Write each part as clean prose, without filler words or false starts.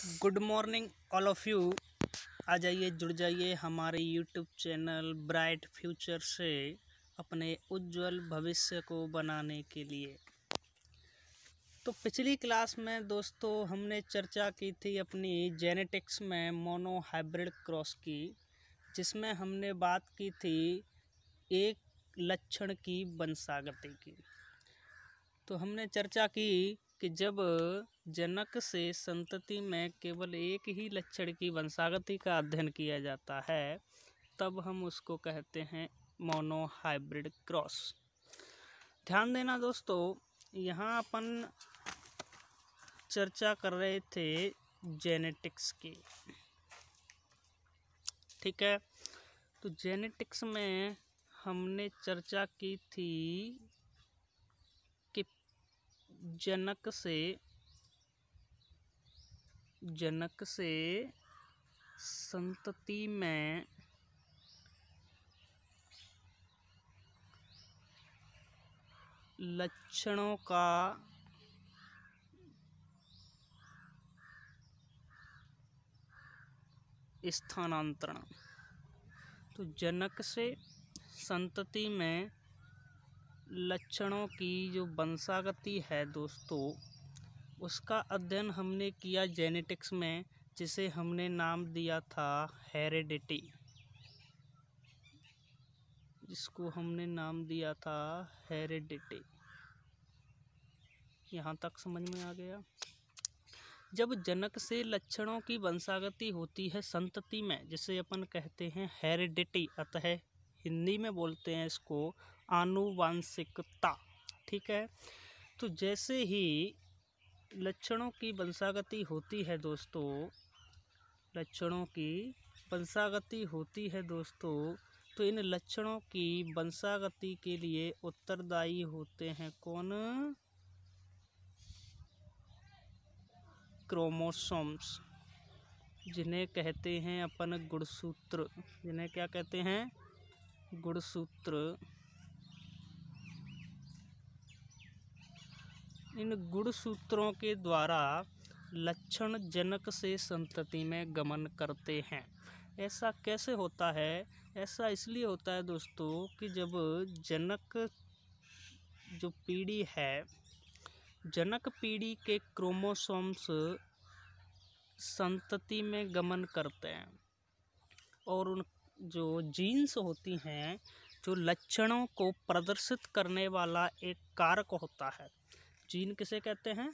Good morning all of you. आ जाइए, जुड़ जाइए हमारे यूट्यूब चैनल ब्राइट फ्यूचर से अपने उज्जवल भविष्य को बनाने के लिए। तो पिछली क्लास में दोस्तों हमने चर्चा की थी अपनी जेनेटिक्स में मोनो हाइब्रिड क्रॉस की, जिसमें हमने बात की थी एक लक्षण की वंशागति की। तो हमने चर्चा की कि जब जनक से संतति में केवल एक ही लक्षण की वंशागति का अध्ययन किया जाता है, तब हम उसको कहते हैं मोनो हाइब्रिड क्रॉस। ध्यान देना दोस्तों, यहाँ अपन चर्चा कर रहे थे जेनेटिक्स की, ठीक है। तो जेनेटिक्स में हमने चर्चा की थी कि जनक से संतति में लक्षणों का स्थानांतरण। तो जनक से संतति में लक्षणों की जो वंशागति है दोस्तों, उसका अध्ययन हमने किया जेनेटिक्स में, जिसे हमने नाम दिया था हेरेडिटी, जिसको हमने नाम दिया था हेरेडिटी। यहाँ तक समझ में आ गया। जब जनक से लक्षणों की वंशागति होती है संतति में, जिसे अपन कहते हैं हेरेडिटी, अतः हिंदी में बोलते हैं इसको आनुवांशिकता, ठीक है। तो जैसे ही लक्षणों की वंशागति होती है दोस्तों, लक्षणों की वंशागति होती है दोस्तों, तो इन लक्षणों की वंशागति के लिए उत्तरदायी होते हैं कौन? क्रोमोसोम्स, जिन्हें कहते हैं अपन गुणसूत्र। जिन्हें क्या कहते हैं? गुणसूत्र। इन गुणसूत्रों के द्वारा लक्षण जनक से संतति में गमन करते हैं। ऐसा कैसे होता है? ऐसा इसलिए होता है दोस्तों कि जब जनक जो पीढ़ी है, जनक पीढ़ी के क्रोमोसोम्स संतति में गमन करते हैं और उन जो जीन्स होती हैं, जो लक्षणों को प्रदर्शित करने वाला एक कारक होता है। जीन किसे कहते हैं?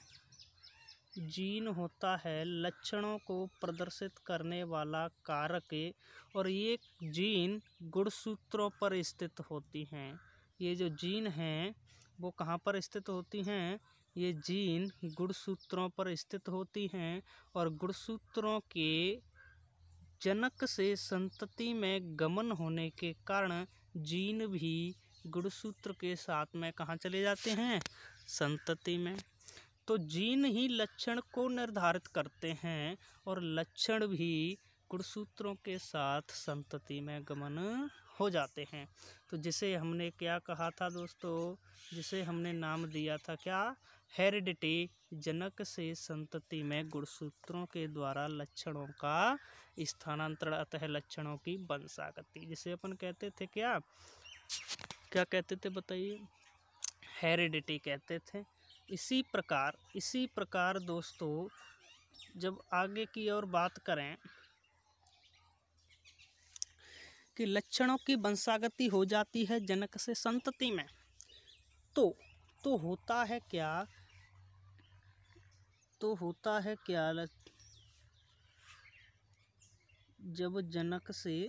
जीन होता है लक्षणों को प्रदर्शित करने वाला कारक, और ये जीन गुणसूत्रों पर स्थित होती हैं। ये जो जीन हैं वो कहाँ पर स्थित होती हैं? ये जीन गुणसूत्रों पर स्थित होती हैं, और गुणसूत्रों के जनक से संतति में गमन होने के कारण जीन भी गुणसूत्र के साथ में कहाँ चले जाते हैं? संतति में। तो जीन ही लक्षण को निर्धारित करते हैं और लक्षण भी गुणसूत्रों के साथ संतति में गमन हो जाते हैं। तो जिसे हमने क्या कहा था दोस्तों? जिसे हमने नाम दिया था क्या? हेरिडिटी। जनक से संतति में गुणसूत्रों के द्वारा लक्षणों का स्थानांतरण, अतः लक्षणों की वंशागति, जिसे अपन कहते थे क्या कहते थे बताइए? हेरिडिटी कहते थे। इसी प्रकार दोस्तों, जब आगे की ओर बात करें कि लक्षणों की वंशागति हो जाती है जनक से संतति में, तो होता है क्या? जब जनक से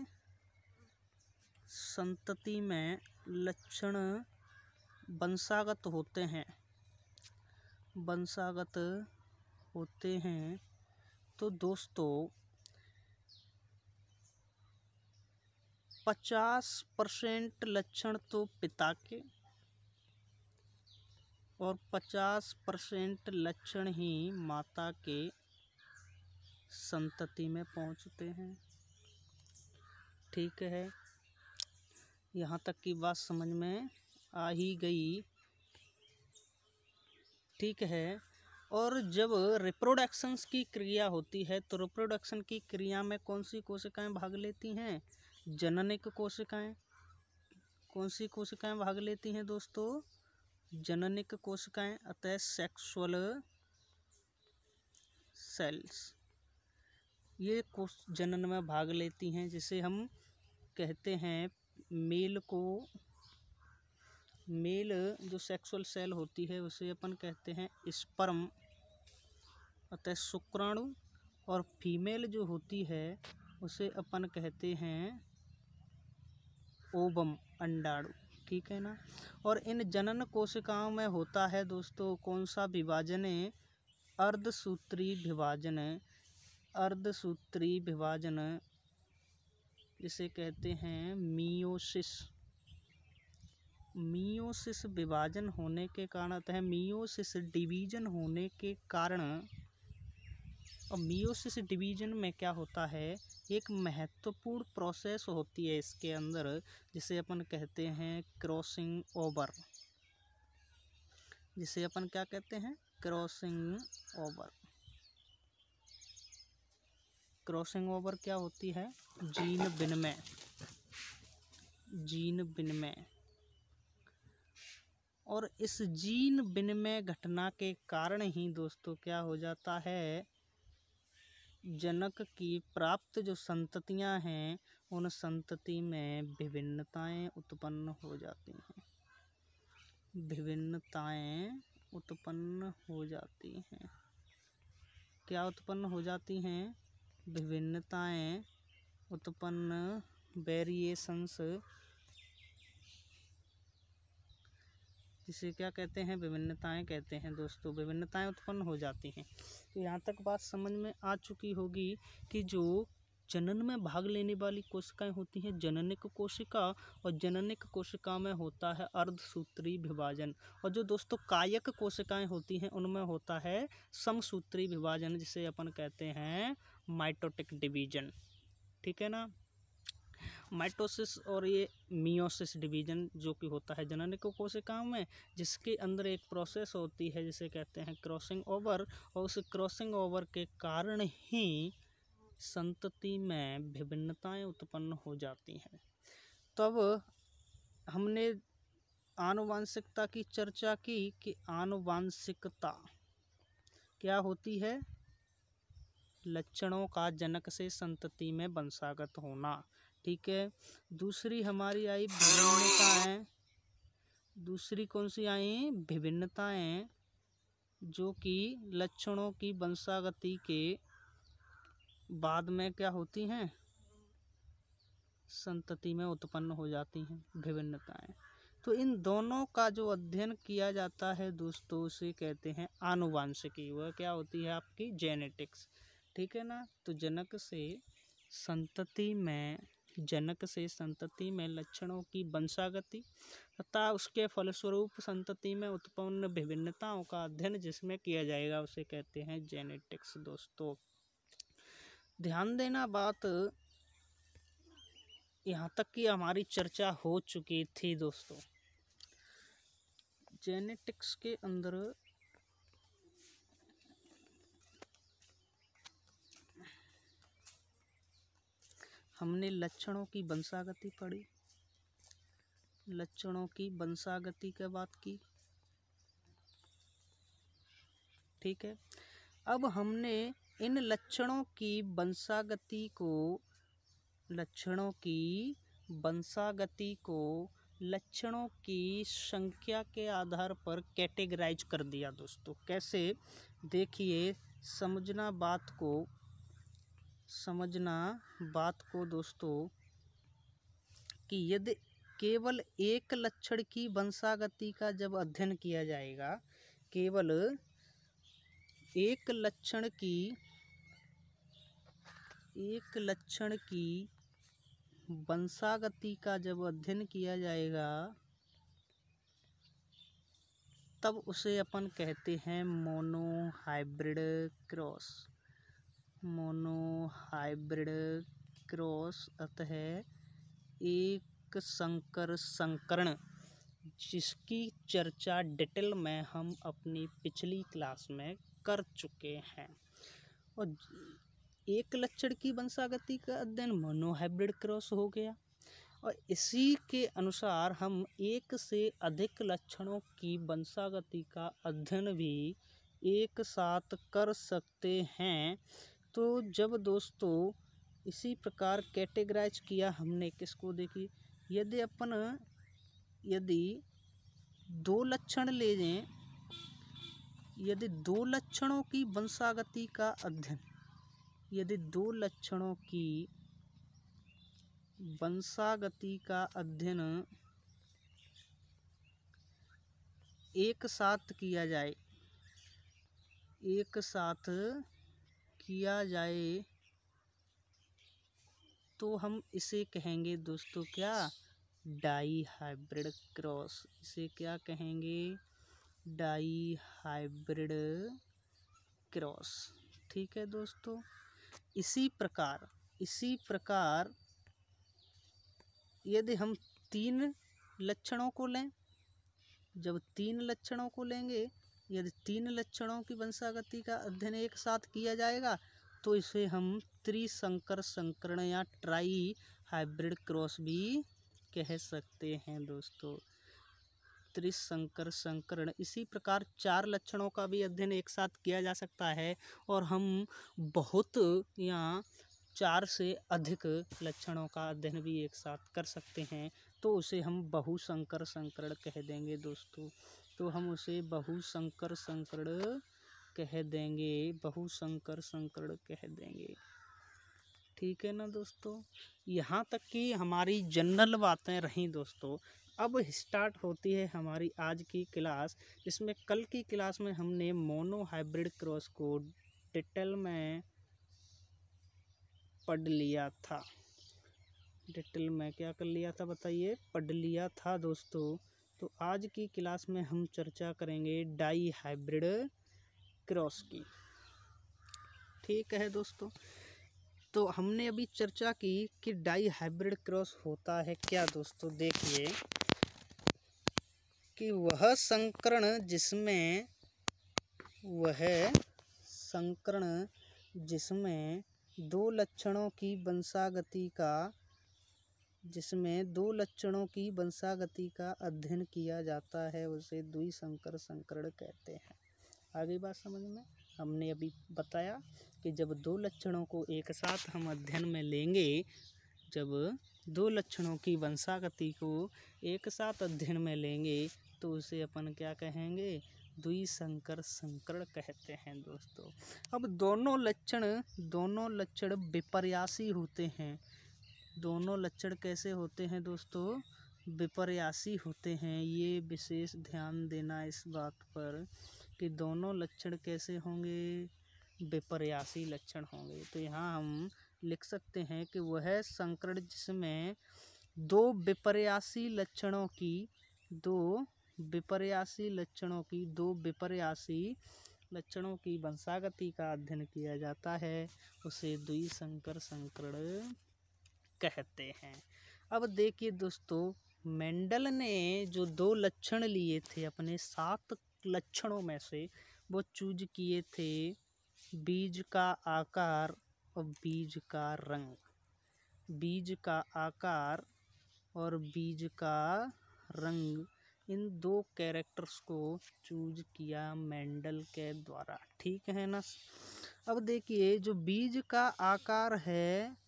संतति में लक्षण वंशागत होते हैं तो दोस्तों 50% लक्षण तो पिता के और 50% लक्षण ही माता के संतति में पहुंचते हैं, ठीक है। यहाँ तक की बात समझ में आ ही गई, ठीक है। और जब रिप्रोडक्शंस की क्रिया होती है तो रिप्रोडक्शन की क्रिया में कौन सी कोशिकाएं भाग लेती हैं? जननिक कोशिकाएं। कौन सी कोशिकाएं भाग लेती हैं दोस्तों? जननिक कोशिकाएं। अतः सेक्सुअल सेल्स ये कोश जनन में भाग लेती हैं, जिसे हम कहते हैं मेल जो सेक्सुअल सेल होती है उसे अपन कहते हैं स्पर्म, अतः शुक्राणु, और फीमेल जो होती है उसे अपन कहते हैं ओवम, अंडाणु। ठीक है ना। और इन जनन कोशिकाओं में होता है दोस्तों कौन सा विभाजन है? अर्धसूत्री विभाजन। अर्धसूत्री विभाजन जिसे कहते हैं मियोसिस। मियोसिस विभाजन होने के कारण, अतः मियोसिस डिवीजन होने के कारण, और मियोसिस डिवीजन में क्या होता है? एक महत्वपूर्ण प्रोसेस होती है इसके अंदर, जिसे अपन कहते हैं क्रॉसिंग ओवर। जिसे अपन क्या कहते हैं? Crossing over. क्रॉसिंग ओवर क्या होती है? जीन विनिमय। जीन विनिमय। और इस जीन विनिमय घटना के कारण ही दोस्तों क्या हो जाता है? जनक की प्राप्त जो संततियां हैं उन संतति में विभिन्नताएं उत्पन्न हो जाती हैं। विभिन्नताएं उत्पन्न हो जाती हैं। क्या उत्पन्न हो जाती हैं? विभिन्नताएं उत्पन्न, वेरिएशंस, जिसे क्या कहते हैं? विभिन्नताएं कहते हैं दोस्तों। विभिन्नताएं उत्पन्न हो जाती हैं। तो यहाँ तक बात समझ में आ चुकी होगी कि जो जनन में भाग लेने वाली कोशिकाएं होती हैं जननिक कोशिका, और जननिक कोशिका में होता है अर्धसूत्री विभाजन, और जो दोस्तों कायक कोशिकाएं होती हैं उनमें होता है समसूत्री विभाजन, जिसे अपन कहते हैं माइटोटिक डिवीजन। ठीक है ना। माइटोसिस और ये मियोसिस डिवीजन जो कि होता है जननिक कोशिकाओं में, जिसके अंदर एक प्रोसेस होती है जिसे कहते हैं क्रॉसिंग ओवर, और उस क्रॉसिंग ओवर के कारण ही संतति में विभिन्नताएं उत्पन्न हो जाती हैं। तब हमने आनुवांशिकता की चर्चा की कि आनुवांशिकता क्या होती है? लक्षणों का जनक से संतति में वंशागत होना। ठीक है। दूसरी हमारी आई विभिन्नताएं। दूसरी कौन सी आई? विभिन्नताएं, जो कि लक्षणों की वंशागति के बाद में क्या होती हैं? संतति में उत्पन्न हो जाती हैं विभिन्नताएं। तो इन दोनों का जो अध्ययन किया जाता है दोस्तों उसे कहते हैं आनुवांशिकी। वह क्या होती है? आपकी जेनेटिक्स। ठीक है ना। तो जनक से संतति में लक्षणों की वंशागति तथा उसके फलस्वरूप संतति में उत्पन्न विभिन्नताओं का अध्ययन जिसमें किया जाएगा उसे कहते हैं जेनेटिक्स। दोस्तों ध्यान देना, बात यहाँ तक की हमारी चर्चा हो चुकी थी दोस्तों। जेनेटिक्स के अंदर हमने लक्षणों की वंशागति पढ़ी, लक्षणों की वंशागति की बात की। ठीक है। अब हमने इन लक्षणों की वंशागति को लक्षणों की संख्या के आधार पर कैटेगराइज कर दिया दोस्तों। कैसे? देखिए, समझना बात को दोस्तों कि यदि केवल एक लक्षण की वंशागति का जब अध्ययन किया जाएगा, केवल एक लक्षण की वंशागति का जब अध्ययन किया जाएगा तब उसे अपन कहते हैं मोनोहाइब्रिड क्रॉस। अतः एक संकर संकरण, जिसकी चर्चा डिटेल में हम अपनी पिछली क्लास में कर चुके हैं। और एक लक्षण की वंशागति का अध्ययन मोनोहाइब्रिड क्रॉस हो गया। और इसी के अनुसार हम एक से अधिक लक्षणों की वंशागति का अध्ययन भी एक साथ कर सकते हैं। तो जब दोस्तों इसी प्रकार कैटेगराइज किया हमने किसको, देखिए यदि दो लक्षण ले लें, यदि दो लक्षणों की वंशागति का अध्ययन, यदि दो लक्षणों की वंशागति का अध्ययन एक साथ किया जाए, एक साथ किया जाए तो हम इसे कहेंगे दोस्तों क्या, डाई हाइब्रिड क्रॉस। इसे क्या कहेंगे, डाई हाइब्रिड क्रॉस। ठीक है दोस्तों। इसी प्रकार यदि हम तीन लक्षणों को लें, जब तीन लक्षणों को लेंगे, यदि तीन लक्षणों की वंशागति का अध्ययन एक साथ किया जाएगा तो इसे हम त्रिसंकर संकरण या ट्राई हाइब्रिड क्रॉस भी कह सकते हैं दोस्तों, त्रिसंकर संकरण। इसी प्रकार चार लक्षणों का भी अध्ययन एक साथ किया जा सकता है और हम बहुत या चार से अधिक लक्षणों का अध्ययन भी एक साथ कर सकते हैं, तो उसे हम बहुसंकर संकरण कह देंगे दोस्तों। तो हम उसे बहुसंकर संकरण कह देंगे, बहुसंकर संकरण कह देंगे। ठीक है ना दोस्तों। यहाँ तक कि हमारी जनरल बातें रहीं दोस्तों। अब स्टार्ट होती है हमारी आज की क्लास। इसमें कल की क्लास में हमने मोनो हाइब्रिड क्रॉस को डिटेल में पढ़ लिया था। डिटेल में क्या कर लिया था बताइए, पढ़ लिया था दोस्तों। तो आज की क्लास में हम चर्चा करेंगे डाई हाइब्रिड क्रॉस की। ठीक है दोस्तों। तो हमने अभी चर्चा की कि डाई हाइब्रिड क्रॉस होता है क्या दोस्तों। देखिए कि वह संकरण जिसमें दो लक्षणों की वंशागति का अध्ययन किया जाता है उसे द्विसंकर संकरण कहते हैं। आगे बात समझ में। हमने अभी बताया कि जब दो लक्षणों को एक साथ हम अध्ययन में लेंगे, जब दो लक्षणों की वंशागति को एक साथ अध्ययन में लेंगे तो उसे अपन क्या कहेंगे, द्विसंकर संकरण कहते हैं दोस्तों। अब दोनों लक्षण विपर्यासी होते हैं। दोनों लक्षण कैसे होते हैं दोस्तों, विपर्यासी होते हैं। ये विशेष ध्यान देना इस बात पर कि दोनों लक्षण कैसे होंगे, विपर्यासी लक्षण होंगे। तो यहाँ हम लिख सकते हैं कि वह संकरण जिसमें दो विपर्यासी लक्षणों की वंशागति का अध्ययन किया जाता है उसे द्विसंकर संकरण कहते हैं। अब देखिए दोस्तों, मेंडल ने जो दो लक्षण लिए थे अपने 7 लक्षणों में से, वो चूज किए थे बीज का आकार और बीज का रंग। बीज का आकार और बीज का रंग, इन दो कैरेक्टर्स को चूज किया मेंडल के द्वारा। ठीक है ना। अब देखिए जो बीज का आकार है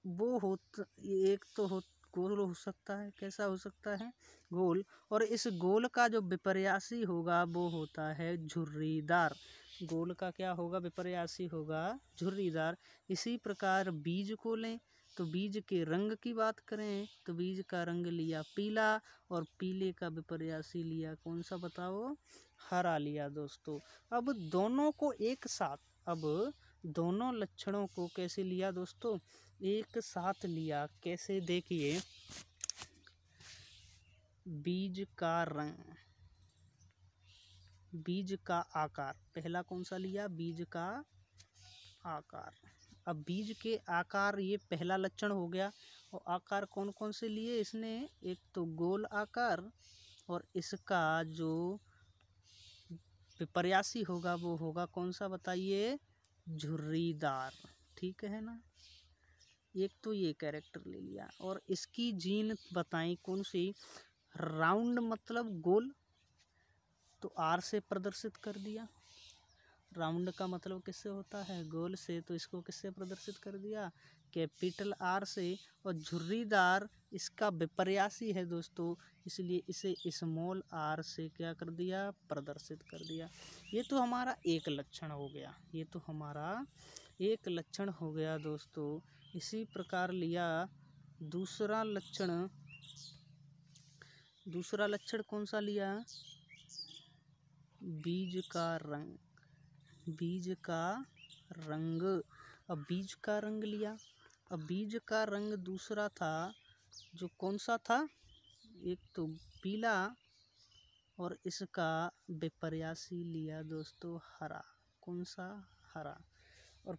वो एक तो गोल हो सकता है। कैसा हो सकता है, गोल। और इस गोल का जो विपर्यासी होगा वो होता है झुर्रीदार। गोल का क्या होगा, विपर्यासी होगा झुर्रीदार। इसी प्रकार बीज को लें तो बीज के रंग की बात करें तो बीज का रंग लिया पीला और पीले का विपर्यासी लिया कौन सा बताओ, हरा लिया दोस्तों। अब दोनों लक्षणों को कैसे लिया दोस्तों, एक साथ लिया। कैसे, देखिए बीज का रंग, बीज का आकार, पहला कौन सा लिया, बीज का आकार। अब बीज के आकार ये पहला लक्षण हो गया। और आकार कौन कौन से लिए इसने, एक तो गोल आकार और इसका जो विपर्यासी होगा वो होगा कौन सा बताइए, झुर्रीदार। ठीक है ना, एक तो ये कैरेक्टर ले लिया। और इसकी जीन बताएं कौन सी, राउंड मतलब गोल, तो आर से प्रदर्शित कर दिया। राउंड का मतलब किससे होता है, गोल से, तो इसको किससे प्रदर्शित कर दिया, कैपिटल आर से। और झुर्रीदार इसका विपर्यासी है दोस्तों, इसलिए इसे स्मॉल आर से क्या कर दिया, प्रदर्शित कर दिया। ये तो हमारा एक लक्षण हो गया, ये तो हमारा एक लक्षण हो गया दोस्तों। इसी प्रकार लिया दूसरा लक्षण, दूसरा लक्षण कौन सा लिया, बीज का रंग, बीज का रंग। अब बीज का रंग लिया, अब बीज का रंग दूसरा था जो कौन सा था, एक तो पीला, और इसका विपर्यासी लिया दोस्तों हरा, कौन सा, हरा। और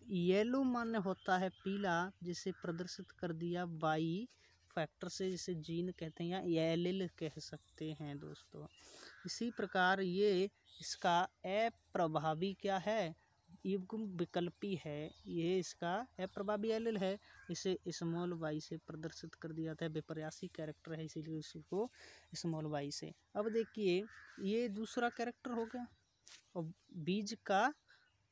येलो मान्य होता है पीला, जिसे प्रदर्शित कर दिया वाई फैक्टर से, जिसे जीन कहते हैं या एलिल कह सकते हैं दोस्तों। इसी प्रकार ये इसका अप्रभावी क्या है, युग्म विकल्पी है, ये इसका अप्रभावी एलिल है, इसे स्मॉल वाई से प्रदर्शित कर दिया था। विपर्यासी कैरेक्टर है इसीलिए इसको स्मॉल वाई से। अब देखिए ये दूसरा कैरेक्टर हो गया, और बीज का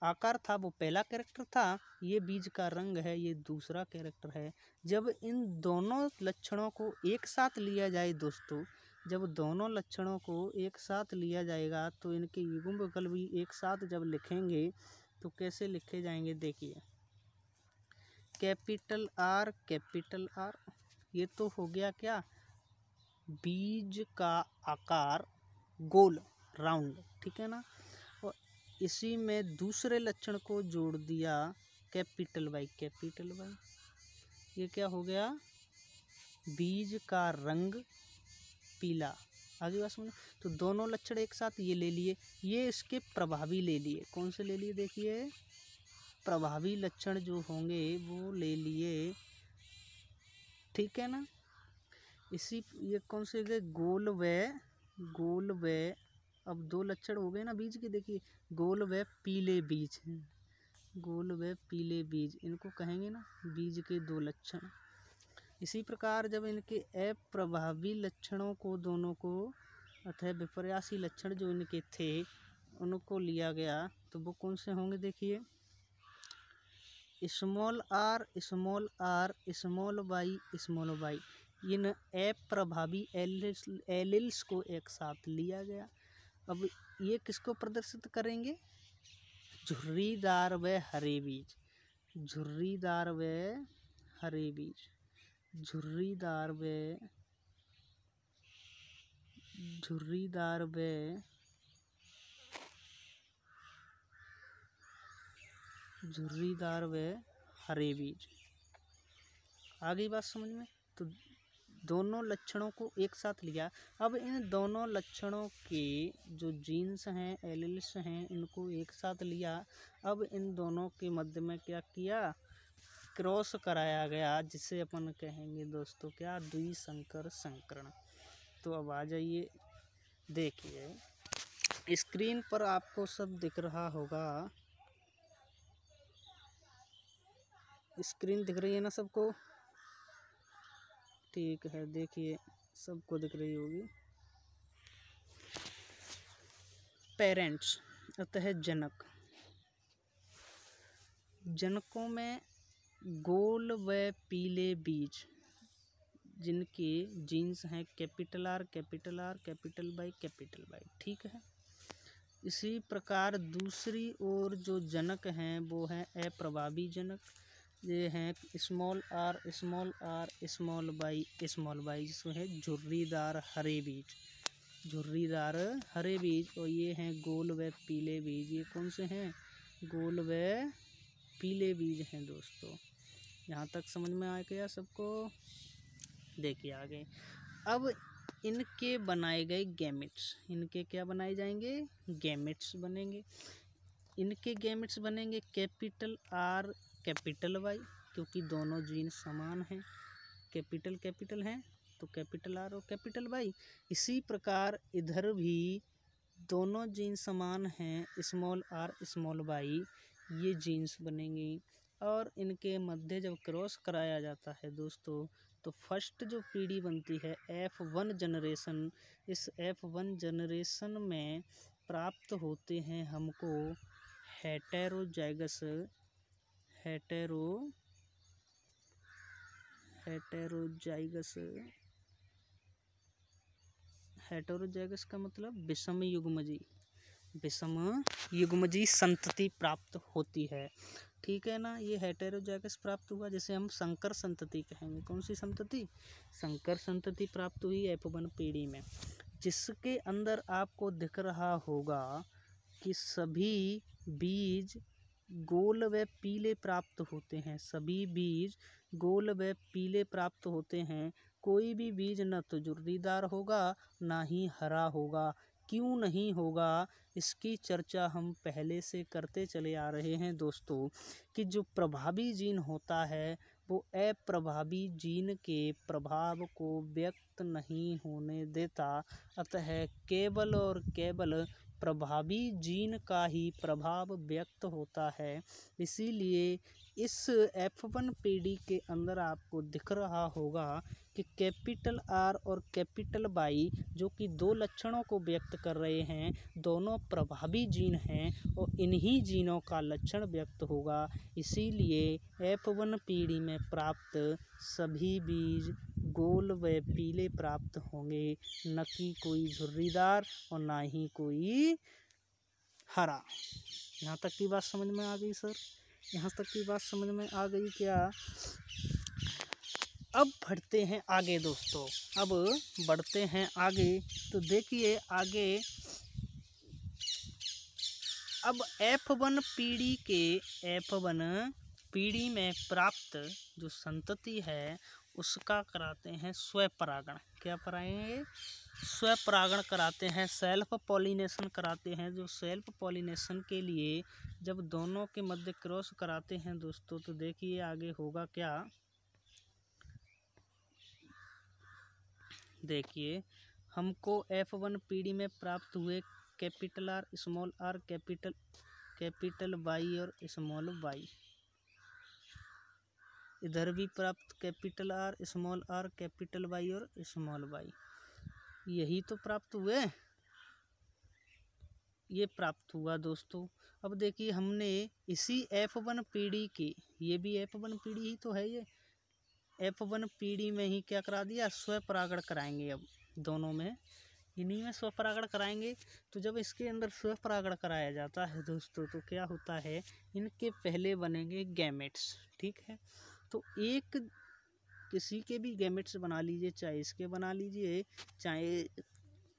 आकार था वो पहला कैरेक्टर था, ये बीज का रंग है ये दूसरा कैरेक्टर है। जब इन दोनों लक्षणों को एक साथ लिया जाए दोस्तों, जब दोनों लक्षणों को एक साथ लिया जाएगा तो इनके युग्म विकल्प भी एक साथ जब लिखेंगे तो कैसे लिखे जाएंगे, देखिए कैपिटल आर, ये तो हो गया क्या, बीज का आकार गोल, राउंड, ठीक है ना। और इसी में दूसरे लक्षण को जोड़ दिया कैपिटल वाई, ये क्या हो गया, बीज का रंग पीला। आगे बात समझो, तो दोनों लक्षण एक साथ ये ले लिए, ये इसके प्रभावी ले लिए, कौन से ले लिए, देखिए प्रभावी लक्षण जो होंगे वो ले लिए, ठीक है ना। इसी ये कौन से गए, गोल व, अब दो लक्षण हो गए ना बीज के, देखिए गोल व पीले बीज, गोल व पीले बीज, इनको कहेंगे ना बीज के दो लक्षण। इसी प्रकार जब इनके अप्रभावी लक्षणों को दोनों को अतः विपर्यासी लक्षण जो इनके थे उनको लिया गया तो वो कौन से होंगे, देखिए स्मॉल आर, स्मॉल वाई, इन अप्रभावी एलिल्स को एक साथ लिया गया। अब ये किसको प्रदर्शित करेंगे, झुर्रीदार व हरे बीज, झुर्रीदार व हरे बीज, झुर्रीदार व हरे बीज। आगे बात समझ में, तो दोनों लक्षणों को एक साथ लिया। अब इन दोनों लक्षणों के जो जीन्स हैं, एलिल्स हैं, इनको एक साथ लिया। अब इन दोनों के मध्य में क्या किया, क्रॉस कराया गया, जिसे अपन कहेंगे दोस्तों क्या, द्विसंकर संकरण। तो अब आ जाइए, देखिए स्क्रीन पर आपको सब दिख रहा होगा, स्क्रीन दिख रही है ना सबको, ठीक है, देखिए सबको दिख रही होगी। पेरेंट्स अतः जनक, जनकों में गोल व पीले बीज जिनके जीन्स हैं कैपिटल आर, कैपिटल वाई, ठीक है। इसी प्रकार दूसरी ओर जो जनक हैं वो हैं अप्रभावी जनक, ये हैं स्मॉल आर, स्मॉल वाई, जिसमें है झुर्रीदार हरे बीज, और ये हैं गोल व पीले बीज। ये कौन से हैं, गोल व पीले बीज हैं दोस्तों। यहाँ तक समझ में आ गया सबको, देखिए आगे। अब इनके बनाए गए गैमेट्स, इनके क्या बनाए जाएंगे, गैमेट्स बनेंगे। इनके गैमेट्स बनेंगे कैपिटल आर, कैपिटल वाई, क्योंकि दोनों जीन समान हैं, कैपिटल हैं, तो कैपिटल आर और कैपिटल वाई। इसी प्रकार इधर भी दोनों जीन समान हैं, स्मॉल आर स्मॉल वाई, ये जीन्स बनेंगी। और इनके मध्य जब क्रॉस कराया जाता है दोस्तों, तो फर्स्ट जो पीढ़ी बनती है F1 जनरेशन, इस F1 जनरेशन में प्राप्त होते हैं हमको हेटेरोजाइगस हेटेरोजाइगस का मतलब विषम युग्मजी संतति प्राप्त होती है। ठीक है ना, ये हेटेरोजाइगस प्राप्त हुआ जिसे हम संकर संतति कहेंगे। कौन सी संतति? संकर संतति प्राप्त हुई F1 पीढ़ी में, जिसके अंदर आपको दिख रहा होगा कि सभी बीज गोल व पीले प्राप्त होते हैं। सभी बीज गोल व पीले प्राप्त होते हैं। कोई भी बीज न तो झुर्रीदार होगा ना ही हरा होगा। क्यों नहीं होगा, इसकी चर्चा हम पहले से करते चले आ रहे हैं दोस्तों, कि जो प्रभावी जीन होता है वो अप्रभावी जीन के प्रभाव को व्यक्त नहीं होने देता। अतः केवल और केवल प्रभावी जीन का ही प्रभाव व्यक्त होता है। इसीलिए इस F1 पीढ़ी के अंदर आपको दिख रहा होगा कि कैपिटल आर और कैपिटल वाई जो कि दो लक्षणों को व्यक्त कर रहे हैं, दोनों प्रभावी जीन हैं और इन्हीं जीनों का लक्षण व्यक्त होगा। इसीलिए F1 पीढ़ी में प्राप्त सभी बीज गोल व पीले प्राप्त होंगे, न कि कोई झुर्रीदार और ना ही कोई हरा। यहाँ तक की बात समझ में आ गई सर? यहाँ तक की बात समझ में आ गई क्या? अब बढ़ते हैं आगे दोस्तों, अब बढ़ते हैं आगे। तो देखिए आगे, अब F1 पीढ़ी में प्राप्त जो संतति है उसका कराते हैं स्वपरागण। क्या कराएंगे? स्वपरागण कराते हैं, सेल्फ पॉलिनेशन कराते हैं। जो सेल्फ पॉलिनेशन के लिए जब दोनों के मध्य क्रॉस कराते हैं दोस्तों, तो देखिए आगे होगा क्या। देखिए हमको F1 पीढ़ी में प्राप्त हुए कैपिटल आर कैपिटल वाई और स्मॉल वाई। इधर भी प्राप्त कैपिटल आर कैपिटल वाई और स्मॉल वाई, यही तो प्राप्त हुए, ये प्राप्त हुआ दोस्तों। अब देखिए हमने इसी F1 पीढ़ी की, ये भी F1 पीढ़ी ही तो है, ये F1 पीढ़ी में ही क्या करा दिया, स्वपरागण कराएंगे। अब दोनों में, इन्हीं में स्वपरागण कराएंगे। तो जब इसके अंदर स्वपरागण कराया जाता है दोस्तों, तो क्या होता है, इनके पहले बनेंगे गैमेट्स। ठीक है, तो एक किसी के भी गैमेट्स बना लीजिए, चाहे इसके बना लीजिए चाहे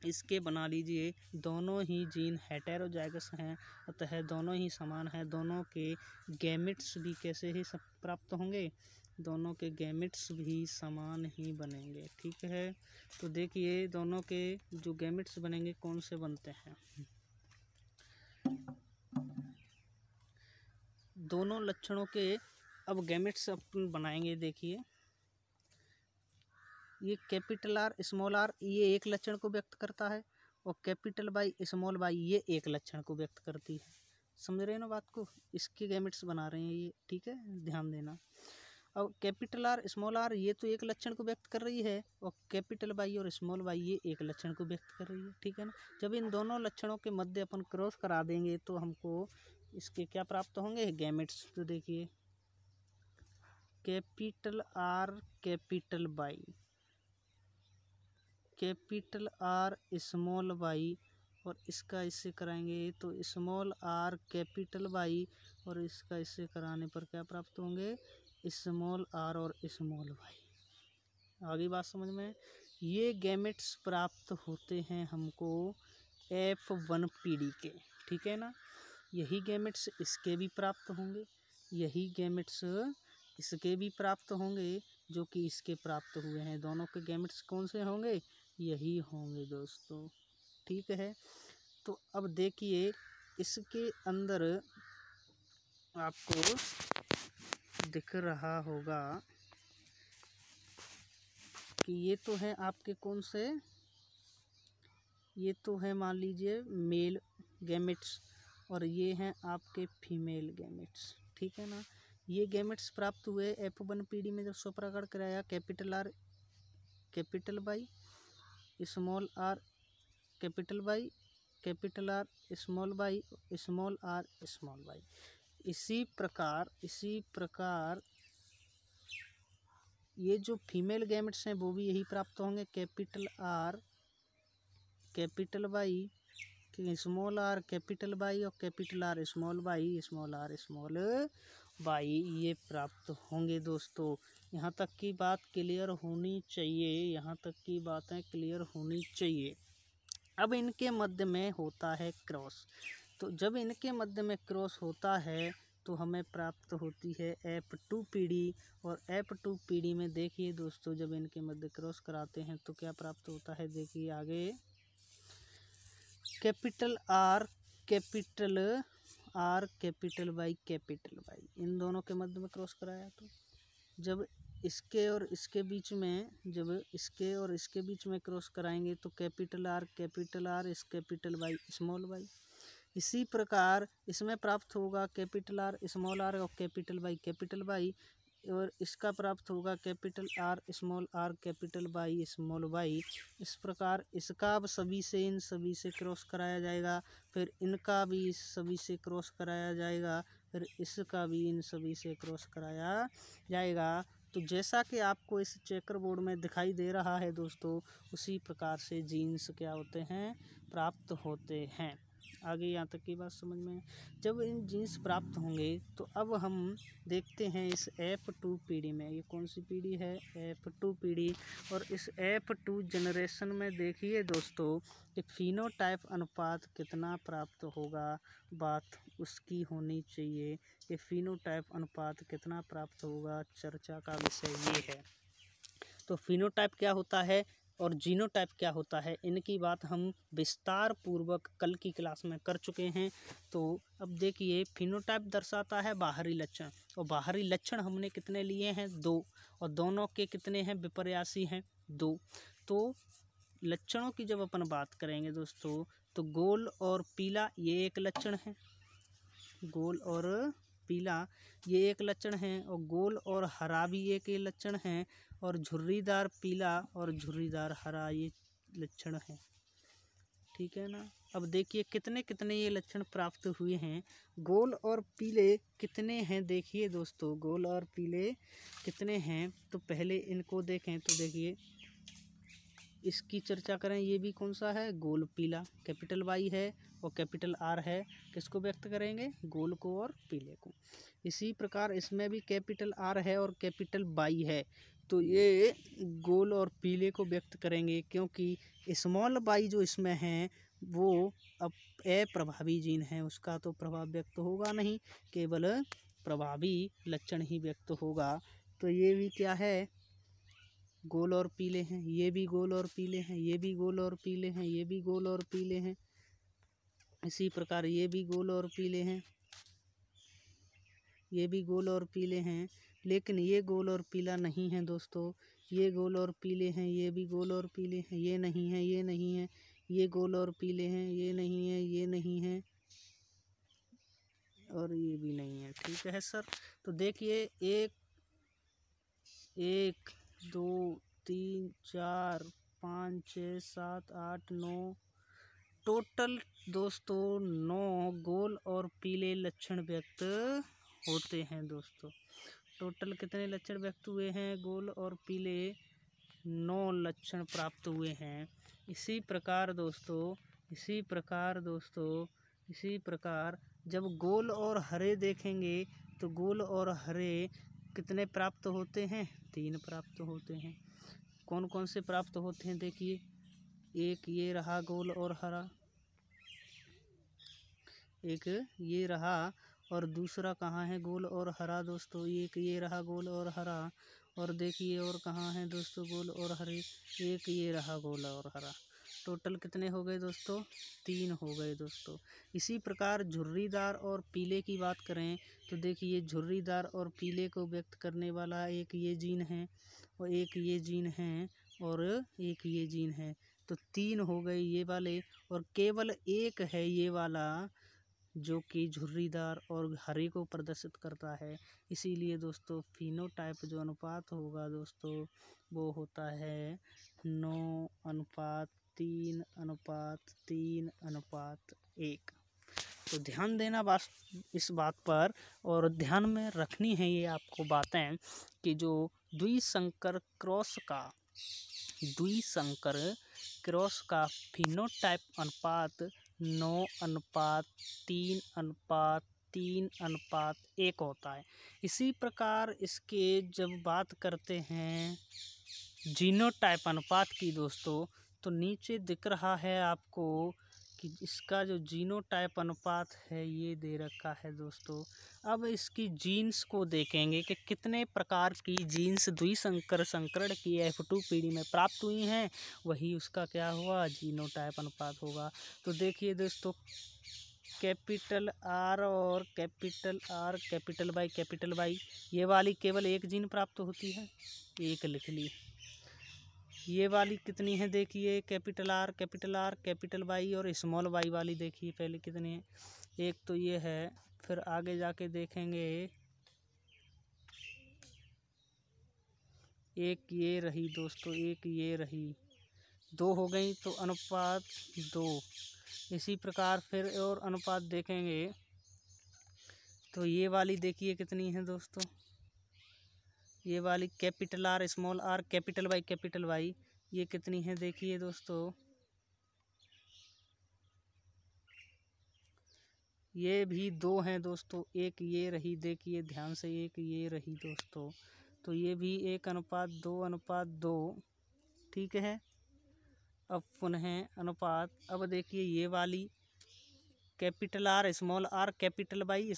इसके बना लीजिए, दोनों ही जीन हेटेरोजाइगस हैं, अतः दोनों ही समान हैं। दोनों के गैमेट्स भी कैसे ही प्राप्त होंगे, दोनों के गैमेट्स भी समान ही बनेंगे। ठीक है, तो देखिए दोनों के जो गैमेट्स बनेंगे कौन से बनते हैं। दोनों लक्षणों के अब गैमेट्स अपन बनाएंगे। देखिए ये कैपिटल आर स्मॉल आर ये एक लक्षण को व्यक्त करता है, और कैपिटल वाई स्मॉल वाई ये एक लक्षण को व्यक्त करती है। समझ रहे हैं ना बात को? इसके गैमेट्स बना रहे हैं ये। ठीक है, ध्यान देना। अब कैपिटल आर स्मॉल आर ये तो एक लक्षण को व्यक्त कर रही है, और कैपिटल वाई और स्मॉल वाई ये एक लक्षण को व्यक्त कर रही है। ठीक है ना, जब इन दोनों लक्षणों के मध्य अपन क्रॉस करा देंगे तो हमको इसके क्या प्राप्त होंगे, गैमेट्स। तो देखिए capital R capital Y, capital R small Y, और इसका इससे कराएंगे तो स्मॉल आर कैपिटल वाई, और इसका इससे कराने पर क्या प्राप्त होंगे, स्मॉल आर और स्मॉल वाई। आगे बात समझ में? ये गैमेट्स प्राप्त होते हैं हमको F1 पीढ़ी के। ठीक है ना, यही गैमेट्स इसके भी प्राप्त होंगे, यही गैमेट्स इसके भी प्राप्त होंगे, जो कि इसके प्राप्त हुए हैं। दोनों के गैमेट्स कौन से होंगे, यही होंगे दोस्तों। ठीक है, तो अब देखिए इसके अंदर आपको दिख रहा होगा कि ये तो है आपके कौन से, ये तो है मान लीजिए मेल गैमेट्स और ये हैं आपके फीमेल गैमेट्स, ठीक है ना। ये गैमेट्स प्राप्त हुए F1 पीढ़ी में जब स्वपरागण कराया capital R capital Y, small R capital Y, capital R small Y, small R small Y. इसी प्रकार ये जो फीमेल गैमेट्स हैं वो भी यही प्राप्त होंगे, capital R capital Y, small R capital Y और capital R small Y, small R small Y, ये प्राप्त होंगे दोस्तों। यहाँ तक की बात क्लियर होनी चाहिए, यहाँ तक की बातें क्लियर होनी चाहिए। अब इनके मध्य में होता है क्रॉस, तो जब इनके मध्य में क्रॉस होता है तो हमें प्राप्त होती है F2 पीढ़ी। और F2 पीढ़ी में देखिए दोस्तों, जब इनके मध्य क्रॉस कराते हैं तो क्या प्राप्त होता है, देखिए आगे कैपिटल आर कैपिटल वाई, इन दोनों के मध्य में क्रॉस कराया तो जब इसके और इसके बीच में, जब इसके और इसके बीच में क्रॉस कराएंगे तो कैपिटल आर इस कैपिटल वाई स्मॉल वाई। इसी प्रकार इसमें प्राप्त होगा कैपिटल आर स्मॉल आर और कैपिटल वाई, और इसका प्राप्त होगा capital R capital Y small Y. इस प्रकार इसका अब सभी से इन सभी से क्रॉस कराया जाएगा, फिर इनका भी इस सभी से क्रॉस कराया जाएगा, फिर इसका भी इन सभी से क्रॉस कराया जाएगा। तो जैसा कि आपको इस चेकर बोर्ड में दिखाई दे रहा है दोस्तों, उसी प्रकार से जीन्स क्या होते हैं, प्राप्त होते हैं। आगे यहाँ तक की बात समझ में। जब इन जीन्स प्राप्त होंगे तो अब हम देखते हैं इस F2 पीढ़ी में, ये कौन सी पीढ़ी है, F2 पीढ़ी। और इस F2 जनरेशन में देखिए दोस्तों कि फिनोटाइप अनुपात कितना प्राप्त होगा, बात उसकी होनी चाहिए कि फिनोटाइप अनुपात कितना प्राप्त होगा, चर्चा का विषय ये है। तो फिनोटाइप क्या होता है और जीनोटाइप क्या होता है, इनकी बात हम विस्तार पूर्वक कल की क्लास में कर चुके हैं। तो अब देखिए फिनोटाइप दर्शाता है बाहरी लक्षण, और बाहरी लक्षण हमने कितने लिए हैं, 2, और दोनों के कितने हैं, विपर्यासी हैं 2। तो लक्षणों की जब अपन बात करेंगे दोस्तों, तो गोल और पीला ये एक लक्षण है, गोल और पीला ये एक लक्षण है, और गोल और हरा भी एक ये लक्षण है, और झुर्रीदार पीला और झुर्रीदार हरा ये लक्षण है, ठीक है ना। अब देखिए कितने कितने ये लक्षण प्राप्त हुए हैं, गोल और पीले कितने हैं, देखिए दोस्तों गोल और पीले कितने हैं। तो पहले इनको देखें तो देखिए इसकी चर्चा करें, ये भी कौन सा है, गोल पीला, कैपिटल वाई है और कैपिटल आर है, किसको व्यक्त करेंगे, गोल को और पीले को। इसी प्रकार इसमें भी कैपिटल आर है और कैपिटल वाई है, तो ये गोल और पीले को व्यक्त करेंगे, क्योंकि स्मॉल वाई जो इसमें है वो अब अप्रभावी जीन है, उसका तो प्रभाव व्यक्त होगा नहीं, केवल प्रभावी लक्षण ही व्यक्त होगा। तो ये भी क्या है, गोल और पीले हैं, ये भी गोल और पीले हैं, ये भी गोल और पीले हैं, ये भी गोल और पीले हैं। इसी प्रकार ये भी गोल और पीले हैं, ये भी गोल और पीले हैं, लेकिन ये गोल और पीला नहीं है दोस्तों, ये गोल और पीले हैं, ये भी गोल और पीले हैं, ये नहीं है, ये नहीं है, ये गोल और पीले हैं, ये नहीं है, ये नहीं है, और ये भी नहीं है, ठीक है सर। तो देखिए 1 1 2 3 4 5 6 7 8 9 टोटल दोस्तों 9 गोल और पीले लक्षण व्यक्त होते हैं दोस्तों। टोटल कितने लक्षण व्यक्त हुए हैं, गोल और पीले 9 लक्षण प्राप्त हुए हैं। इसी प्रकार जब गोल और हरे देखेंगे तो गोल और हरे कितने प्राप्त होते हैं, 3 प्राप्त होते हैं। कौन कौन से प्राप्त होते हैं, देखिए एक ये रहा गोल और हरा, एक ये रहा, और दूसरा कहाँ है गोल और हरा दोस्तों, एक ये रहा गोल और हरा, और देखिए और कहाँ है दोस्तों गोल और हरे, एक ये रहा गोल और हरा। टोटल कितने हो गए दोस्तों, 3 हो गए दोस्तों। इसी प्रकार झुर्रीदार और पीले की बात करें तो देखिए झुर्रीदार और पीले को व्यक्त करने वाला एक ये जीन है और एक ये जीन है, और एक ये जीन है, तो 3 हो गए ये वाले, और केवल एक है ये वाला जो कि झुर्रीदार और हरे को प्रदर्शित करता है। इसीलिए दोस्तों फिनोटाइप जो अनुपात होगा दोस्तों वो होता है 9:3:3:1। तो ध्यान देना इस बात पर, और ध्यान में रखनी है ये आपको बातें कि जो द्विसंकर क्रॉस का फिनोटाइप अनुपात 9:3:3:1 होता है। इसी प्रकार इसके जब बात करते हैं जीनोटाइप अनुपात की दोस्तों, तो नीचे दिख रहा है आपको कि इसका जो जीनोटाइप अनुपात है ये दे रखा है दोस्तों। अब इसकी जीन्स को देखेंगे कि कितने प्रकार की जीन्स द्विसंकर संकरण की F2 पीढ़ी में प्राप्त हुई हैं, वही उसका क्या हुआ जीनोटाइप अनुपात होगा। तो देखिए दोस्तों, कैपिटल आर और कैपिटल वाई ये वाली केवल एक जीन प्राप्त होती है, एक लिख ली। ये वाली कितनी है देखिए, कैपिटल आर कैपिटल वाई और स्मॉल वाई वाली देखिए पहले कितनी है। एक तो ये है, फिर आगे जाके देखेंगे एक ये रही दोस्तों, एक ये रही, 2 हो गई, तो अनुपात 2। इसी प्रकार फिर और अनुपात देखेंगे तो ये वाली देखिए कितनी है दोस्तों, ये वाली कैपिटल आर कैपिटल वाई ये कितनी है देखिए दोस्तों, ये भी 2 हैं दोस्तों। एक ये रही देखिए ध्यान से, एक ये रही दोस्तों, तो ये भी 1:2:2 ठीक है। अब पुनः अनुपात, अब देखिए ये वाली कैपिटल आर कैपिटल वाई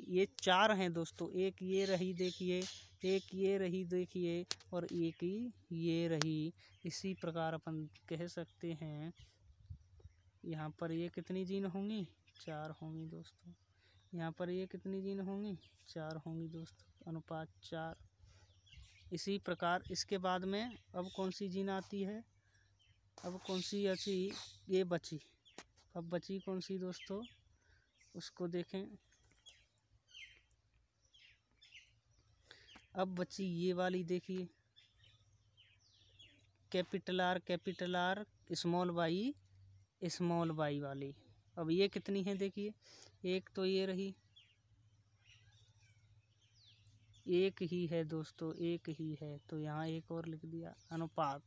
ये 4 हैं दोस्तों। एक ये रही देखिए, एक ये रही देखिए, और एक ये रही। इसी प्रकार अपन कह सकते हैं यहाँ पर ये कितनी जीन होंगी, 4 होंगी दोस्तों। यहाँ पर ये कितनी जीन होंगी, 4 होंगी दोस्तों, अनुपात 4। इसी प्रकार इसके बाद में अब कौन सी जीन आती है, अब कौन सी अच्छी ये बची, अब बची कौन सी दोस्तों, उसको देखें। अब बची ये वाली देखिए, कैपिटल आर स्मॉल वाई वाली। अब ये कितनी है देखिए, एक तो ये रही, एक ही है दोस्तों, एक ही है, तो यहाँ एक और लिख दिया अनुपात।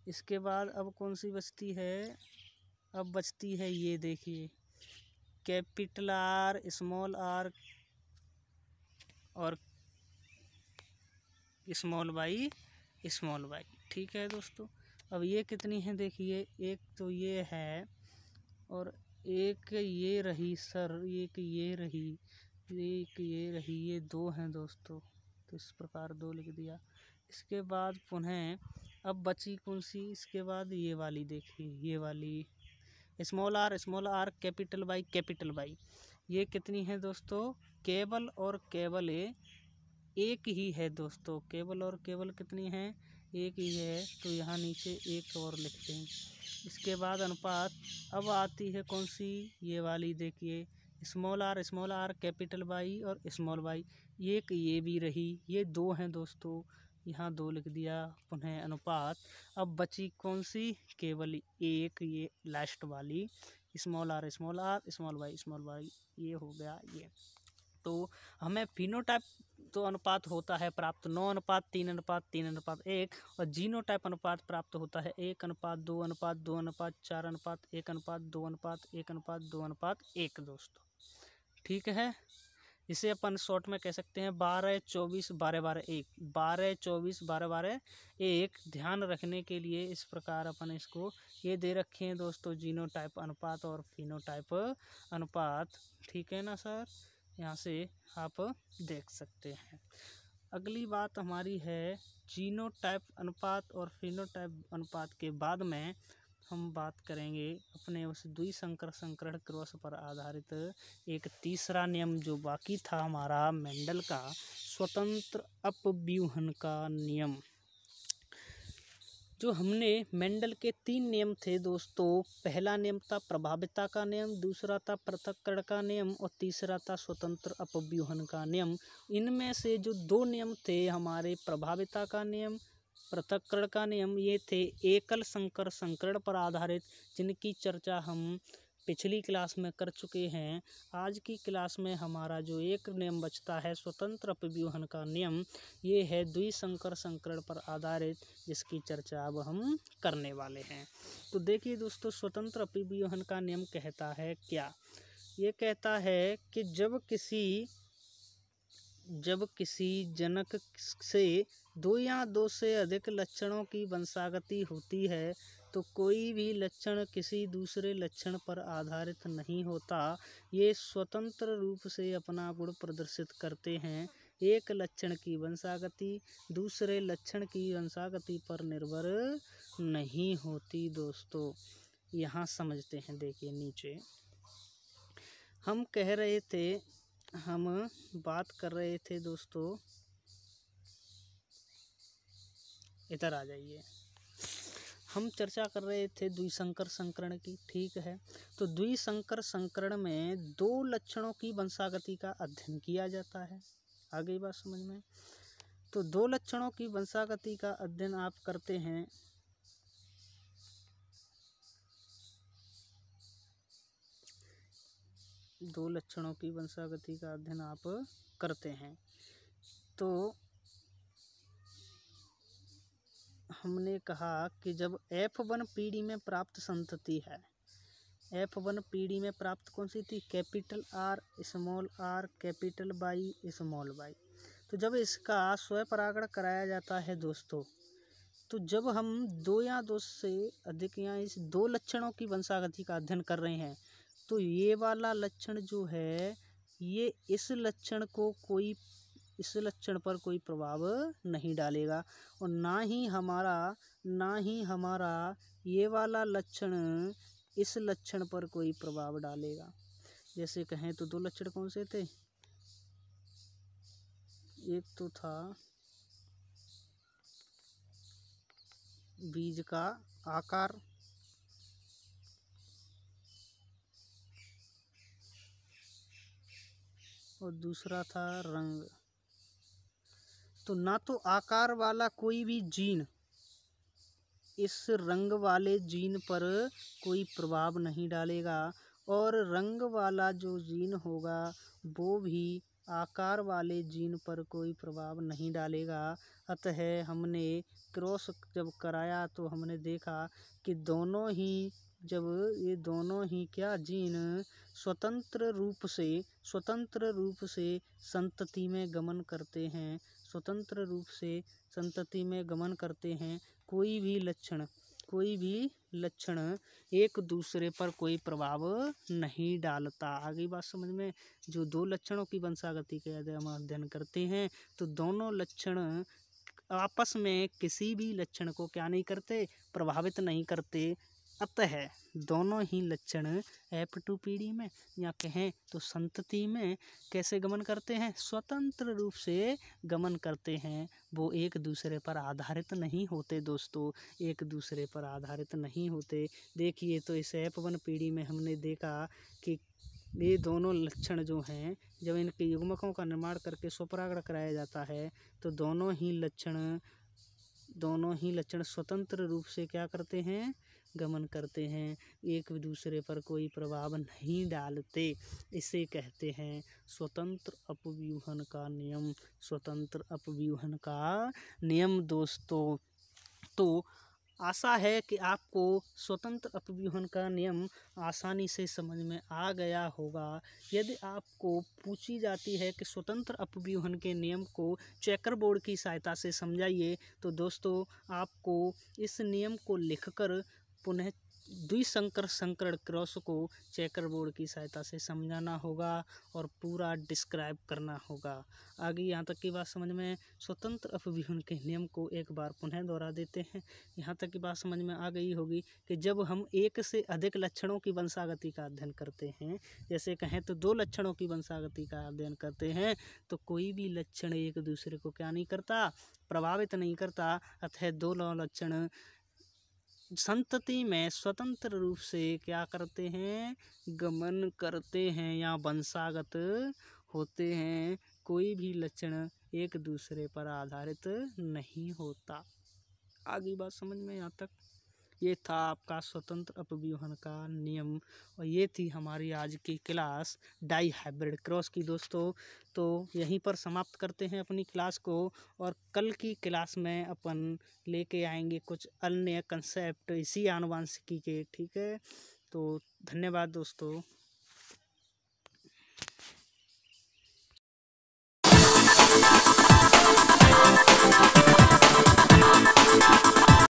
इसके बाद अब कौन सी बचती है, अब बचती है ये देखिए, कैपिटल आर और स्मॉल वाई ठीक है दोस्तों। अब ये कितनी है देखिए, एक तो ये है और एक ये रही सर, एक ये रही, एक ये रही, ये 2 हैं दोस्तों, तो इस प्रकार 2 लिख दिया। इसके बाद पुनः अब बची कौन सी, इसके बाद ये वाली देखिए, ये वाली स्मॉल आर कैपिटल वाई ये कितनी है दोस्तों, केवल और केवल एक ही है दोस्तों, केवल और केवल कितनी है, एक ही है, तो यहाँ नीचे एक और लिखते हैं। इसके बाद अनुपात अब आती है कौन सी, ये वाली देखिए, स्मॉल आर कैपिटल वाई और स्मॉल वाई, एक ये भी रही, ये 2 हैं दोस्तों, यहाँ 2 लिख दिया। पुनः अनुपात अब बची कौन सी, केवल एक ये लास्ट वाली स्मॉल आर स्मॉल वाई ये हो गया ये। तो हमें फिनोटाइप तो अनुपात होता है प्राप्त 9:3:3:1 और जीनोटाइप अनुपात प्राप्त होता है 1:2:2:4 1:2:1 दोस्तों, ठीक है। इसे अपन शॉर्ट में कह सकते हैं 12:24:12:1 ध्यान रखने के लिए इस प्रकार अपन इसको ये दे रखे हैं दोस्तों, जीनोटाइप अनुपात और फिनोटाइप अनुपात, ठीक है ना सर, यहाँ से आप देख सकते हैं। अगली बात हमारी है जीनोटाइप अनुपात और फिनोटाइप अनुपात के बाद में हम बात करेंगे अपने उस द्विसंकर संकरण क्रॉस पर आधारित एक तीसरा नियम जो बाकी था हमारा मेंडल का स्वतंत्र अपव्यूहन का नियम। जो हमने मेंडल के 3 नियम थे दोस्तों, पहला नियम था प्रभाविता का नियम, दूसरा था पृथक्करण का नियम और तीसरा था स्वतंत्र अपव्यूहन का नियम। इनमें से जो 2 नियम थे हमारे प्रभाविता का नियम, पृथक्करण का नियम, ये थे एकल संकर संकरण पर आधारित, जिनकी चर्चा हम पिछली क्लास में कर चुके हैं। आज की क्लास में हमारा जो एक नियम बचता है स्वतंत्र अपव्यूहन का नियम, ये है द्विसंकर संकरण पर आधारित, जिसकी चर्चा अब हम करने वाले हैं। तो देखिए दोस्तों, स्वतंत्र अपव्यूहन का नियम कहता है क्या? ये कहता है कि जब किसी जनक से 2 या 2 से अधिक लक्षणों की वंशागति होती है तो कोई भी लक्षण किसी दूसरे लक्षण पर आधारित नहीं होता। ये स्वतंत्र रूप से अपना गुण प्रदर्शित करते हैं। एक लक्षण की वंशागति दूसरे लक्षण की वंशागति पर निर्भर नहीं होती। दोस्तों यहाँ समझते हैं, देखिए नीचे हम बात कर रहे थे दोस्तों, इधर आ जाइए। हम चर्चा कर रहे थे द्विसंकर संकरण की, ठीक है। तो द्विसंकर संकरण में 2 लक्षणों की वंशागति का अध्ययन किया जाता है। आगे बात समझ में? तो 2 लक्षणों की वंशागति का अध्ययन आप करते हैं। दो लक्षणों की वंशागति का अध्ययन आप करते हैं। तो हमने कहा कि जब F1 पीढ़ी में प्राप्त संतति है, F1 पीढ़ी में प्राप्त कौन सी थी? Capital R small r capital Y small y। तो जब इसका स्वपरागण कराया जाता है दोस्तों, तो जब हम 2 या 2 से अधिक या इस 2 लक्षणों की वंशागति का अध्ययन कर रहे हैं, तो ये वाला लक्षण जो है ये इस लक्षण पर कोई प्रभाव नहीं डालेगा, और ना ही हमारा ये वाला लक्षण इस लक्षण पर कोई प्रभाव डालेगा। जैसे कहें तो 2 लक्षण कौन से थे? एक तो था बीज का आकार, और दूसरा था रंग। तो ना तो आकार वाला कोई भी जीन इस रंग वाले जीन पर कोई प्रभाव नहीं डालेगा, और रंग वाला जो जीन होगा वो भी आकार वाले जीन पर कोई प्रभाव नहीं डालेगा। अतः हमने क्रॉस जब कराया तो हमने देखा कि दोनों ही क्या जीन स्वतंत्र रूप से संतति में गमन करते हैं। कोई भी लक्षण एक दूसरे पर कोई प्रभाव नहीं डालता। आगे बात समझ में? जो 2 लक्षणों की वंशागति के हम अध्ययन करते हैं, तो दोनों लक्षण आपस में किसी भी लक्षण को क्या नहीं करते? प्रभावित नहीं करते। अतः दोनों ही लक्षण F2 पीढ़ी में या कहें तो संतति में कैसे गमन करते हैं? स्वतंत्र रूप से गमन करते हैं। वो एक दूसरे पर आधारित नहीं होते दोस्तों, एक दूसरे पर आधारित नहीं होते। देखिए तो इस F1 पीढ़ी में हमने देखा कि ये दोनों लक्षण जो हैं, जब इनके युग्मकों का निर्माण करके स्वपरागण कराया जाता है, तो दोनों ही लक्षण स्वतंत्र रूप से क्या करते हैं? गमन करते हैं, एक दूसरे पर कोई प्रभाव नहीं डालते। इसे कहते हैं स्वतंत्र अपव्यूहन का नियम दोस्तों। तो आशा है कि आपको स्वतंत्र अपव्यूहन का नियम आसानी से समझ में आ गया होगा। यदि आपको पूछी जाती है कि स्वतंत्र अपव्यूहन के नियम को चेकर बोर्ड की सहायता से समझाइए, तो दोस्तों आपको इस नियम को लिखकर पुनः द्विसंकर संकरण क्रॉस को चेकर बोर्ड की सहायता से समझाना होगा और पूरा डिस्क्राइब करना होगा। आगे यहाँ तक की बात समझ में? स्वतंत्र अपव्यूहन के नियम को एक बार पुनः दोहरा देते हैं। यहाँ तक की बात समझ में आ गई होगी कि जब हम 1 से अधिक लक्षणों की वंशागति का अध्ययन करते हैं, जैसे कहें तो 2 लक्षणों की वंशागति का अध्ययन करते हैं, तो कोई भी लक्षण एक दूसरे को क्या नहीं करता? प्रभावित नहीं करता। अतः 2 लक्षण संतति में स्वतंत्र रूप से क्या करते हैं, गमन करते हैं या वंशागत होते हैं। कोई भी लक्षण एक दूसरे पर आधारित नहीं होता। आगे बात समझ में यहाँ तक? ये था आपका स्वतंत्र अपव्यूहन का नियम और ये थी हमारी आज की क्लास डाई हाइब्रिड क्रॉस की दोस्तों। तो यहीं पर समाप्त करते हैं अपनी क्लास को और कल की क्लास में अपन लेके आएंगे कुछ अन्य कंसेप्ट इसी आनुवांशिकी के। ठीक है, तो धन्यवाद दोस्तों।